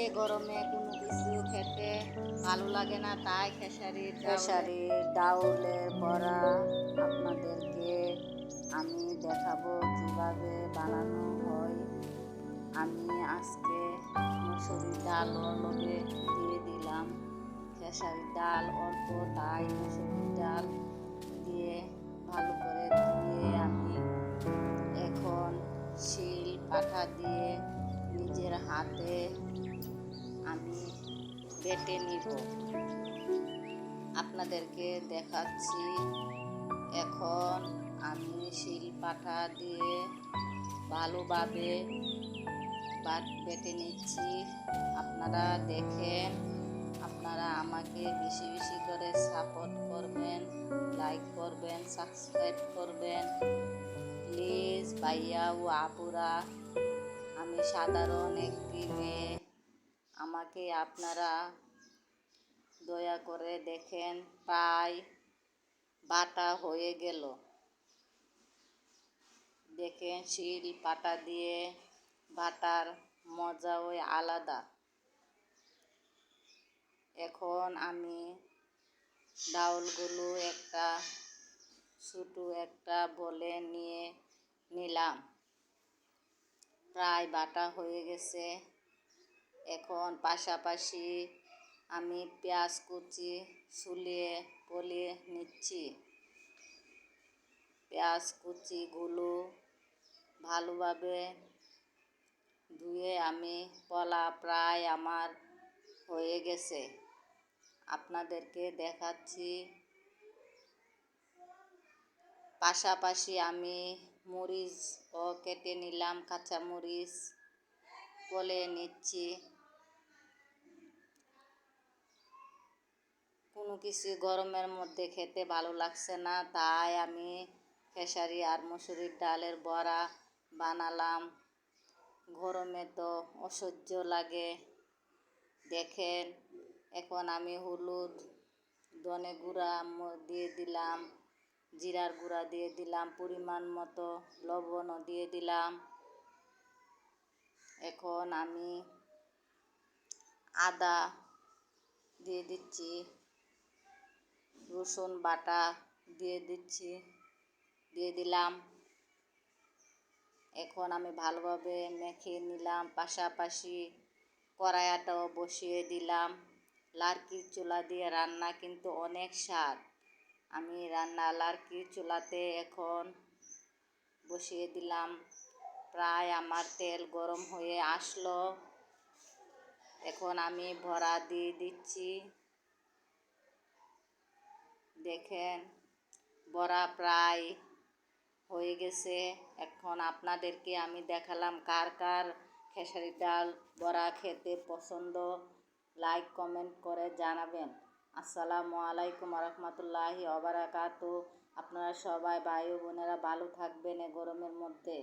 এ গরমে কোনো কিছু খেতে ভালো লাগে না, তাই খেসারির ডাউলের বড়া আপনাদেরকে আমি দেখাবো কিভাবে বানানো হয়। আমি আজকে মসুরির ডাল লগে দিয়ে দিলাম, খেসারির ডাল অল্প, তাই মসুরির ডাল দিয়ে ভালো করে ধুয়ে আমি এখন শিল পাটা দিয়ে নিজের হাতে আমি বেটে নিব। আপনাদেরকে দেখাচ্ছি। এখন আমি শিল পাটা দিয়ে ভালোভাবে বেটে নিচ্ছি। আপনারা দেখেন, আপনারা আমাকে বেশি বেশি করে সাপোর্ট করবেন, লাইক করবেন, সাবস্ক্রাইব করবেন প্লিজ ভাইয়া ও আপুরা। আমি সাধারণ একটি মেয়ে, আমাকে আপনারা দয়া করে দেখেন। প্রায় বাটা হয়ে গেল, দেখেন শিল পাটা দিয়ে বাটার মজা ওই আলাদা। এখন আমি ডাউলগুলো একটা ছোটো একটা বলে নিয়ে নিলাম, প্রায় বাটা হয়ে গেছে। এখন পাশাপাশি আমি পেঁয়াজ কুচি ছুলিয়ে পলিয়ে নিচ্ছি। পেঁয়াজ কুচিগুলো ভালোভাবে ধুয়ে আমি পলা প্রায় আমার হয়ে গেছে, আপনাদেরকে দেখাচ্ছি। পাশাপাশি আমি মরিচও কেটে নিলাম, কাঁচা মরিচ পলে নিচ্ছি। কোনো কিছু গরমের মধ্যে খেতে ভালো লাগছে না, তাই আমি খেসারি আর মসুরির ডালের বড়া বানালাম। গরমে তো অসহ্য লাগে। দেখেন, এখন আমি হলুদ, ধনে গুঁড়া দিয়ে দিলাম, জিরার গুঁড়া দিয়ে দিলাম, পরিমাণ মতো লবণও দিয়ে দিলাম। এখন আমি আদা দিয়ে দিচ্ছি, রসুন বাটা দিয়ে দিলাম। এখন আমি ভালোভাবে মেখে নিলাম। পাশাপাশি কড়াইটাও বসিয়ে দিলাম। লার্কির চুলা দিয়ে রান্না কিন্তু অনেক স্বাদ। আমি লার্কির চুলাতে এখন বসিয়ে দিলাম। প্রায় আমার তেল গরম হয়ে আসলো। এখন আমি বড়া দিয়ে দিচ্ছি। দেখেন, বড়া প্রায় হয়ে গেছে। এখন আপনাদেরকে আমি দেখালাম কার কার খেসারির ডাল বড়া খেতে পছন্দ, লাইক কমেন্ট করে জানাবেন। আসসালামু আলাইকুম রহমতুল্লাহি ওয়া বারাকাতুহু। আপনারা সবাই ভাই ও বোনেরা ভালো থাকবেন এ গরমের মধ্যে।